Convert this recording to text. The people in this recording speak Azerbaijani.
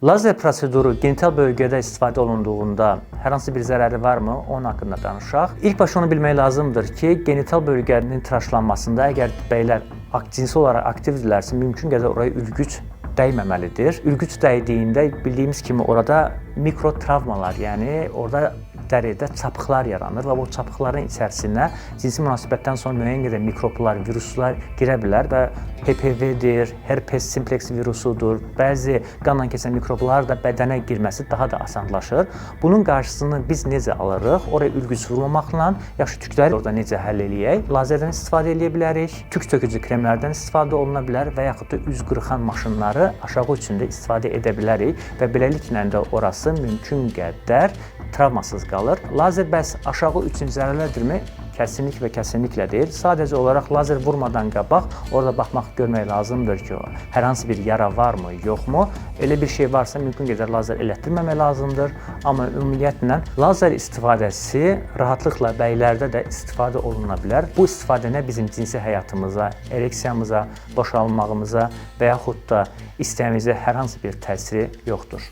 Lazer proseduru genital bölgədə istifadə olunduğunda hər hansı bir zərəri varmı? Onun haqqında danışaq. İlk başta onu bilmək lazımdır ki, genital bölgənin tıraşlanmasında əgər bəylər cinsi olaraq aktivdirlərsə, mümkün qədər oraya ülgüc dəyməməlidir. Ülgüc dəydiyində bildiyimiz kimi orada mikrotravmalar, yəni orada dəridə çapıqlar yaranır və bu çapıqların içərisinə cinsi münasibətdən sonra müəyyən qədər mikroblar, viruslar girə bilər və HPV-dir, herpes simplex virusudur, bəzi qanla keçən mikroblar da bədənə girməsi daha da asanlaşır. Bunun qarşısını biz necə alırıq? Oraya ülgüc vurmamaqla, yaxşı tükləri orada necə həll eləyək? Lazerdən istifadə edə bilərik, tük tökücü kremlərdən istifadə oluna bilər və yaxud da üz qırxan maşınları aşağı üçündə istifadə edə bilərik və beləliklə də orası mümkün qədər travmasız qalır. Lazer bəs aşağı üçün zərərlidirmi? Kəsinliklə və kəsinliklə deyil. Sadəcə olaraq lazer vurmadan qabaq orada baxmaq, görmək lazımdır ki, hər hansı bir yara varmı, yoxmu? Elə bir şey varsa mümkün qədər lazer elətdirməmək lazımdır. Amma ümumiyyətlə lazer istifadəsi rahatlıqla bəylərdə də istifadə oluna bilər. Bu istifadə nə bizim cinsi həyatımıza, ereksiyamıza, boşalmağımıza və yaxud da istəyimizə hər hansı bir təsiri yoxdur.